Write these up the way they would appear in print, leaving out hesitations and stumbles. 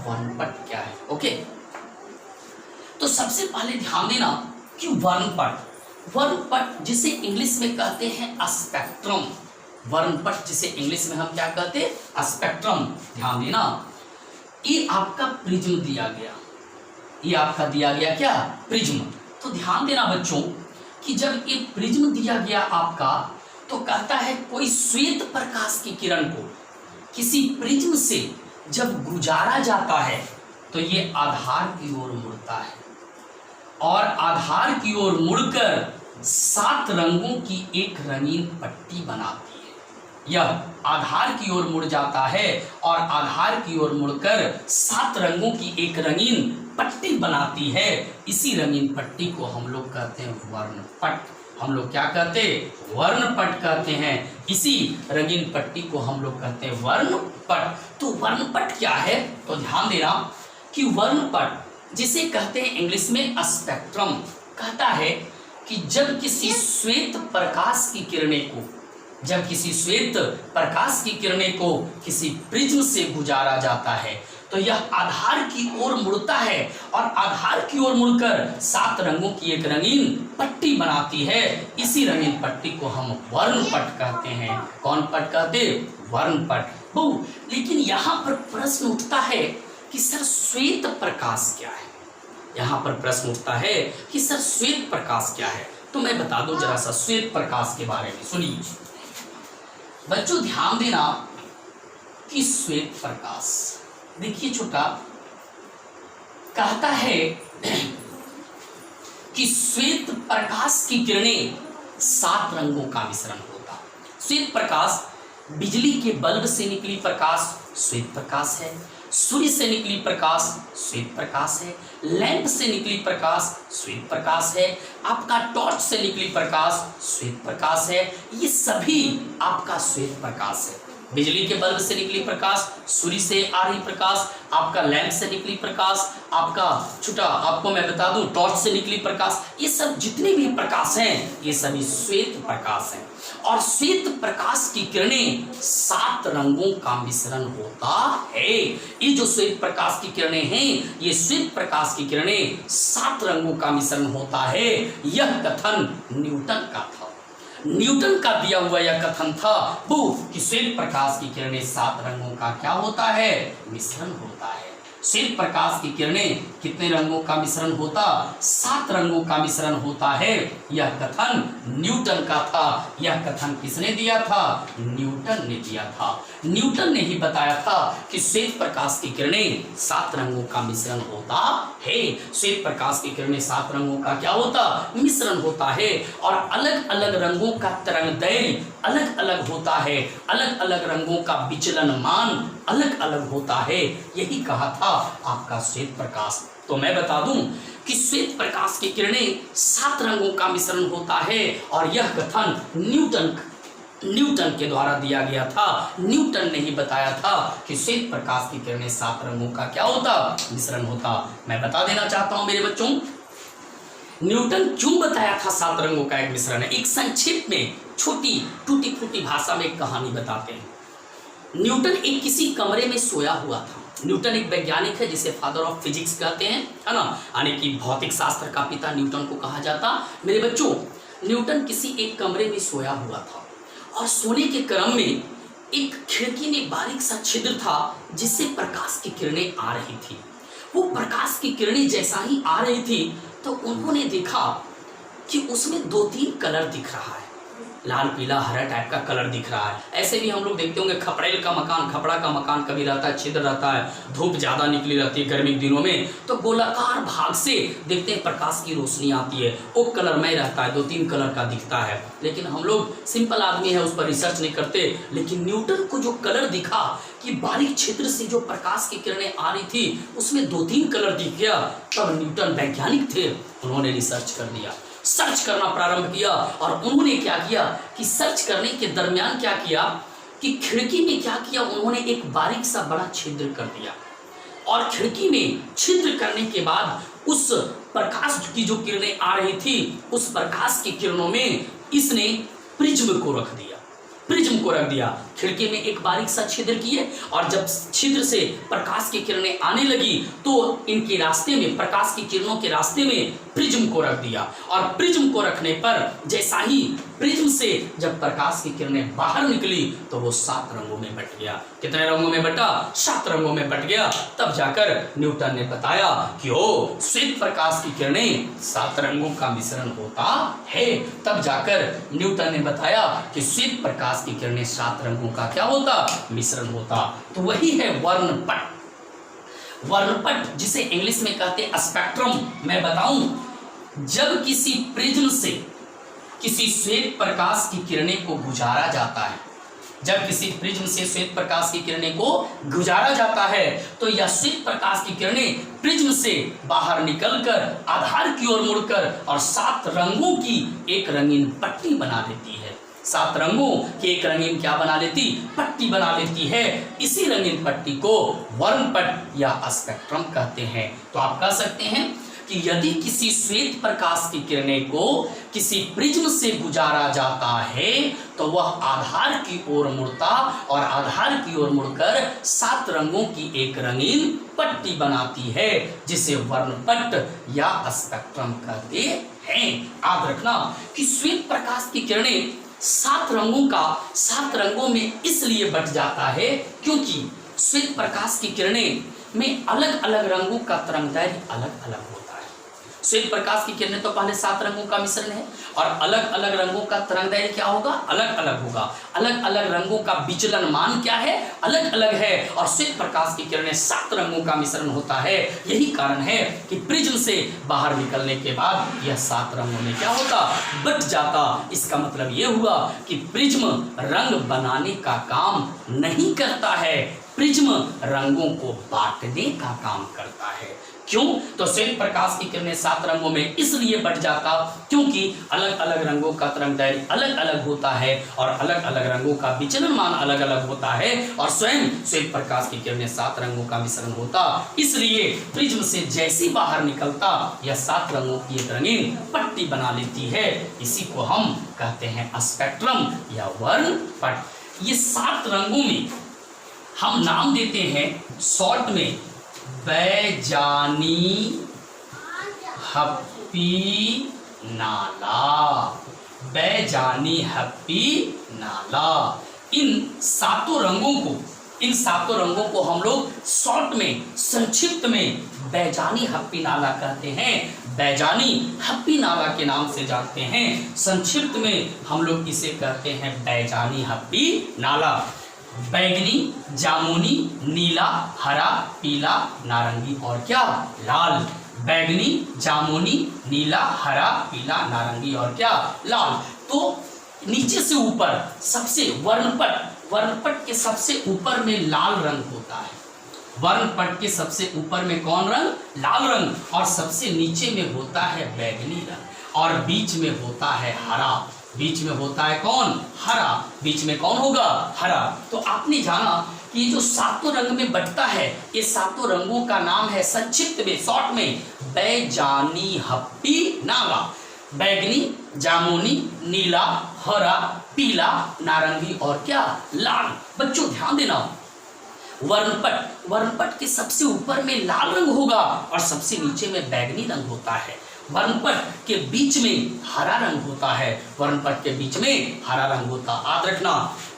वर्णपट क्या है। ओके, तो सबसे पहले ध्यान देना कि वर्णपट जिसे इंग्लिश में कहते हैं स्पेक्ट्रम, वर्णपट जिसे इंग्लिश में हम क्या कहते हैं, स्पेक्ट्रम। ध्यान देना, ये आपका प्रिज्म दिया गया, ये आपका दिया गया क्या, प्रिज्म। तो ध्यान देना बच्चों कि जब ये प्रिज्म दिया गया आपका, तो कहता है कोई श्वेत प्रकाश की किरण को किसी प्रिज्म से जब गुजारा जाता है तो ये आधार की ओर मुड़ता है और आधार की ओर मुड़कर 7 रंगों की एक रंगीन पट्टी बनाती है। यह आधार की ओर मुड़ जाता है और आधार की ओर मुड़कर 7 रंगों की एक रंगीन पट्टी बनाती है। इसी रंगीन पट्टी को हम लोग कहते हैं वर्णपट। हम लोग क्या कहते हैं, वर्णपट कहते हैं। इसी रंगीन पट्टी को हम लोग कहते हैं वर्णपट। तो वर्णपट क्या है, तो ध्यान देना कि वर्णपट जिसे कहते हैं इंग्लिश में स्पेक्ट्रम, कहता है कि जब किसी श्वेत प्रकाश की किरणें को, जब किसी श्वेत प्रकाश की किरणें को किसी प्रिज्म से गुजारा जाता है तो यह आधार की ओर मुड़ता है और आधार की ओर मुड़कर 7 रंगों की एक रंगीन पट्टी बनाती है। इसी रंगीन पट्टी को हम वर्णपट कहते हैं। कौन पट कहते, वर्णपट। लेकिन यहाँ पर प्रश्न उठता है कि सर श्वेत प्रकाश क्या है। यहाँ पर प्रश्न उठता है कि सर श्वेत प्रकाश क्या है। तो मैं बता दूं जरा सा श्वेत प्रकाश के बारे में। सुनिए बच्चों, ध्यान देना कि श्वेत प्रकाश, देखिए छोटा, कहता है कि श्वेत प्रकाश की किरणें 7 रंगों का मिश्रण होता। श्वेत प्रकाश बिजली के बल्ब से निकली प्रकाश श्वेत प्रकाश है, सूर्य से निकली प्रकाश श्वेत प्रकाश है, लैंप से निकली प्रकाश श्वेत प्रकाश है, आपका टॉर्च से निकली प्रकाश श्वेत प्रकाश है। ये सभी आपका श्वेत प्रकाश है। बिजली के बल्ब से निकली प्रकाश, सूर्य से आ रही प्रकाश, आपका लैंप से निकली प्रकाश, आपका छोटा आपको मैं बता दूं टॉर्च से निकली प्रकाश, ये सब जितने भी प्रकाश हैं ये सभी श्वेत प्रकाश हैं। और श्वेत प्रकाश की किरणें 7 रंगों का मिश्रण होता है। ये जो श्वेत प्रकाश की किरणें हैं, ये श्वेत प्रकाश की किरणें 7 रंगों का मिश्रण होता है। यह कथन न्यूटन का था। न्यूटन का दिया हुआ यह कथन था वो कि श्वेत प्रकाश की किरणें 7 रंगों का क्या होता है, मिश्रण होता है। श्वेत प्रकाश की किरणें कितने रंगों का मिश्रण होता, 7 रंगों का मिश्रण होता है। यह कथन न्यूटन का था। यह कथन किसने दिया था, न्यूटन ने दिया था। न्यूटन ने ही बताया था कि श्वेत प्रकाश की किरणें 7 रंगों का मिश्रण होता है। श्वेत प्रकाश की किरणें 7 रंगों का क्या होता, मिश्रण होता है। और अलग अलग रंगों का तरंगदैर्घ्य अलग अलग होता है, अलग अलग रंगों का विचलन मान अलग अलग होता है। यही कहा था आपका श्वेत प्रकाश। तो मैं बता दूं कि श्वेत प्रकाश की किरणें 7 रंगों का मिश्रण होता है और यह कथन न्यूटन के द्वारा दिया गया था। न्यूटन ने ही बताया था कि श्वेत प्रकाश की किरणें 7 रंगों का क्या होता, मिश्रण होता। मैं बता देना चाहता हूं मेरे बच्चों, न्यूटन क्यों बताया था 7 रंगों का एक मिश्रण है। एक संक्षेप में छोटी टूटी फूटी भाषा में एक कहानी बताते हैं। न्यूटन एक किसी कमरे में सोया हुआ था। न्यूटन एक वैज्ञानिक है जिसे फादर ऑफ फिजिक्स कहते हैं, है ना, यानी कि भौतिक शास्त्र का पिता न्यूटन को कहा जाता। मेरे बच्चों, न्यूटन किसी एक कमरे में सोया हुआ था और सोने के क्रम में एक खिड़की में बारीक सा छिद्र था जिससे प्रकाश की किरणें आ रही थी। वो प्रकाश की किरणें जैसा ही आ रही थी तो उन्होंने देखा कि उसमें 2-3 कलर दिख रहा है, लाल पीला हरा टाइप का कलर दिख रहा है। ऐसे भी हम लोग देखते होंगे खपड़ा का मकान कभी रहता है, छिद्र रहता है, धूप ज्यादा निकली रहती है गर्मी के दिनों में, तो गोलाकार भाग से देखते हैं प्रकाश की रोशनी आती है, वो कलरमय रहता है, 2-3 कलर का दिखता है। लेकिन हम लोग सिंपल आदमी है, उस पर रिसर्च नहीं करते। लेकिन न्यूटन को जो कलर दिखा कि बारीक छिद्र से जो प्रकाश की किरणें आ रही थी उसमें 2-3 कलर दिख गया, तब न्यूटन वैज्ञानिक थे, उन्होंने रिसर्च कर दिया, सर्च करना प्रारंभ किया। और उन्होंने क्या किया कि सर्च करने के दरमियान क्या किया कि खिड़की में क्या किया, उन्होंने एक बारीक सा बड़ा छिद्र कर दिया और खिड़की में छिद्र करने के बाद उस प्रकाश की जो किरणें आ रही थी उस प्रकाश की किरणों में इसने प्रिज्म को रख दिया। खिड़की में एक बारीक सा छिद्र किए और जब छिद्र से प्रकाश की किरणें आने लगी तो इनके रास्ते में, प्रकाश की किरणों के रास्ते में प्रिज्म को रख दिया और प्रिज्म को रखने पर जैसा ही प्रिज्म से जब प्रकाश की किरणें बाहर निकली तो वो 7 रंगों में बट गया। कितने रंगों में बटा? 7 रंगों में बट गया। तब जाकर न्यूटन ने बताया कि ओ श्वेत प्रकाश की किरणें 7 रंगों का मिश्रण होता है। तब जाकर न्यूटन ने बताया कि श्वेत प्रकाश की किरणें 7 रंगों का क्या होता? मिश्रण होता। तो वही है वर्णपट। वर्णपट जिसे इंग्लिश में कहते हैं स्पेक्ट्रम। मैं बताऊं, जब किसी प्रिज्म से किसी श्वेत प्रकाश की किरणें को गुजारा जाता है, जब किसी प्रिज्म से श्वेत प्रकाश की किरणें को गुजारा जाता है तो यह श्वेत प्रकाश की किरणें प्रिज्म से बाहर निकलकर आधार की ओर मुड़कर और 7 रंगों की एक रंगीन पट्टी बना देती है। 7 रंगों की एक रंगीन क्या बना लेती? पट्टी बना लेती है। इसी रंगीन पट्टी को वर्णपट या स्पेक्ट्रम कहते हैं। तो आप कह सकते हैं कि यदि किसी श्वेत प्रकाश की किरणें को किसी प्रिज्म से गुजारा जाता है तो वह आधार की ओर मुड़ता और आधार की ओर मुड़कर 7 रंगों की एक रंगीन पट्टी बनाती है, जिसे वर्णपट या स्पेक्ट्रम कहते हैं। याद रखना कि श्वेत प्रकाश की किरणें 7 रंगों में इसलिए बट जाता है क्योंकि श्वेत प्रकाश की किरणें में अलग अलग रंगों का तरंगदैर्घ्य अलग अलग होता है। श्वेत प्रकाश की किरणें तो पहले 7 रंगों का मिश्रण है और अलग अलग रंगों का तरंगदैर्घ्य क्या होगा? अलग अलग होगा। अलग अलग रंगों का विचलन मान क्या है? अलग अलग है। और श्वेत प्रकाश की किरणें 7 रंगों का मिश्रण होता है। यही कारण है कि प्रिज्म से बाहर निकलने के बाद यह 7 रंगों में क्या होता? बट जाता। इसका मतलब यह हुआ कि प्रिज्म रंग बनाने का काम नहीं करता है, प्रिज्म रंगों को बांटने का काम करता है। क्यों? तो श्वेत प्रकाश की किरणें 7 रंगों में इसलिए बट जाता क्योंकि अलग अलग रंगों का तरंगदैर्घ्य अलग अलग होता है और अलग अलग रंगों का विचलन मान अलग अलग होता है और स्वयं श्वेत प्रकाश की किरणें 7 रंगों का मिश्रण होता। इसलिए प्रिज्म से जैसी बाहर निकलता यह 7 रंगों की एक रंगीन पट्टी बना लेती है। इसी को हम कहते हैं स्पेक्ट्रम या वर्णपट। ये 7 रंगों में हम नाम देते हैं शॉर्ट में बैजानी, हप्पी, नाला। बैजानी, हप्पी, नाला। इन सातों रंगों को हम लोग शॉर्ट में, संक्षिप्त में बैजानी, हप्पी, नाला कहते हैं। बैजानी, हप्पी, नाला के नाम से जानते हैं। संक्षिप्त में हम लोग इसे कहते हैं बैजानी, हप्पी, नाला। बैगनी, जामुनी, नीला, हरा, पीला, नारंगी और क्या? लाल। बैगनी, जामुनी, नीला, हरा, पीला, नारंगी और क्या? लाल। तो नीचे से ऊपर सबसे वर्णपट के सबसे ऊपर में लाल रंग होता है। वर्णपट के सबसे ऊपर में कौन रंग? लाल रंग। और सबसे नीचे में होता है बैगनी रंग और बीच में होता है हरा। बीच में होता है कौन? हरा। बीच में कौन होगा? हरा। तो आपने जाना कि ये जो 7 रंग में बटता है, ये 7 रंगों का नाम है संक्षिप्त में, शॉर्ट में, बैजानी, हप्पी, नाला। बैगनी, जामुनी, नीला, हरा, पीला, नारंगी और क्या? लाल। बच्चों ध्यान देना, वर्णपट के सबसे ऊपर में लाल रंग होगा और सबसे नीचे में बैगनी रंग होता है। वर्णपट के बीच में हरा रंग होता है। वर्णपट के बीच में हरा रंग होता। याद रखना,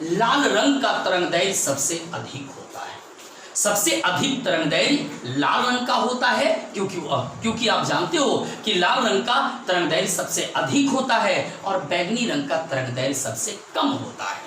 लाल रंग का तरंगदैर्घ्य सबसे अधिक होता है। सबसे अधिक तरंगदैर्घ्य लाल रंग का होता है क्योंकि आप जानते हो कि लाल रंग का तरंगदैर्घ्य सबसे अधिक होता है और बैगनी रंग का तरंगदैर्घ्य सबसे कम होता है।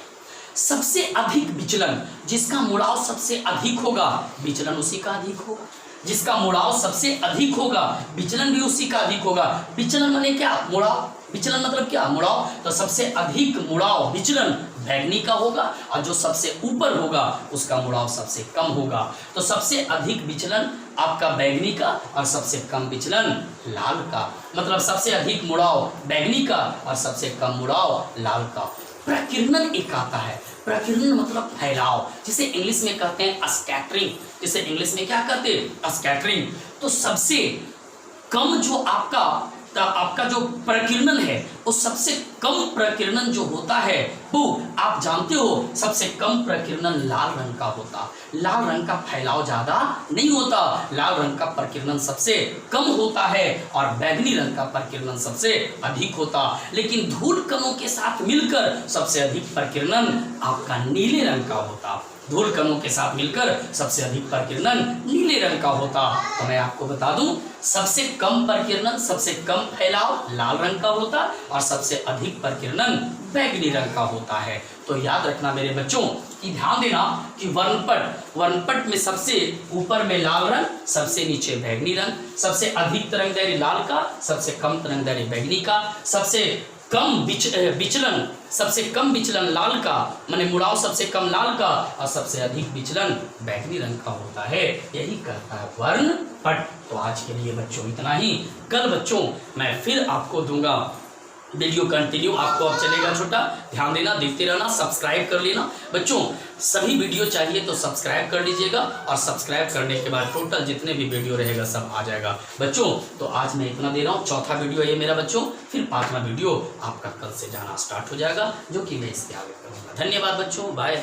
सबसे अधिक विचलन, जिसका मुड़ाव सबसे अधिक होगा विचलन उसी का अधिक होगा। जिसका मुड़ाव सबसे अधिक होगा विचलन भी उसी का अधिक होगा। विचलन माने क्या? मुड़ाव। विचलन मतलब क्या? मुड़ाव। तो सबसे अधिक मुड़ाव विचलन बैगनी का होगा और जो सबसे ऊपर होगा उसका मुड़ाव सबसे कम होगा। तो सबसे अधिक विचलन आपका बैगनी का और सबसे कम विचलन लाल का। मतलब सबसे अधिक मुड़ाव बैगनी का और सबसे कम मुड़ाव लाल का। प्रकीर्णन एक आता है। प्रकीर्णन मतलब फैलाव, जिसे इंग्लिश में कहते हैं स्कैटरिंग। जिसे इंग्लिश में क्या कहते हैं? स्कैटरिंग। तो सबसे कम जो आपका आपका जो प्रकीर्णन है वो सबसे कम प्रकीर्णन जो होता है वो आप जानते हो सबसे कम प्रकीर्णन लाल रंग का होता। लाल रंग का फैलाव ज्यादा नहीं होता, लाल रंग का प्रकीर्णन सबसे कम होता है और बैगनी रंग का प्रकीर्णन सबसे अधिक होता। लेकिन धूल कणों के साथ मिलकर सबसे अधिक प्रकीर्णन आपका नीले रंग का होता। धूल कणों के साथ मिलकर सबसे अधिक प्रकीर्णन नीले रंग का होता। तो मैं आपको बता दूं सबसे कम प्रकीर्णन, सबसे कम फैलाव लाल रंग का होता और सबसे अधिक प्रकीर्णन बैगनी रंग का होता है। तो याद रखना मेरे बच्चों कि ध्यान देना कि वर्णपट में सबसे ऊपर में लाल रंग, सबसे नीचे बैगनी रंग, सबसे अधिक तरंगदैर्घ्य लाल का, सबसे कम तरंगदैर्घ्य बैगनी का, सबसे कम विचलन, सबसे कम विचलन लाल का, माने मुड़ाव सबसे कम लाल का और सबसे अधिक विचलन बैगनी रंग का होता है। यही कहता है वर्णपट। तो आज के लिए बच्चों इतना ही। कल बच्चों मैं फिर आपको दूंगा वीडियो कंटिन्यू, आपको अब चलेगा छोटा, ध्यान देना, देखते रहना, सब्सक्राइब कर लेना बच्चों। सभी वीडियो चाहिए तो सब्सक्राइब कर लीजिएगा और सब्सक्राइब करने के बाद टोटल जितने भी वीडियो रहेगा सब आ जाएगा बच्चों। तो आज मैं इतना दे रहा हूँ, चौथा वीडियो है ये मेरा बच्चों, फिर 5वां वीडियो आपका कल से जाना स्टार्ट हो जाएगा जो कि मैं इसके आगे करूँगा। धन्यवाद बच्चों, बाय।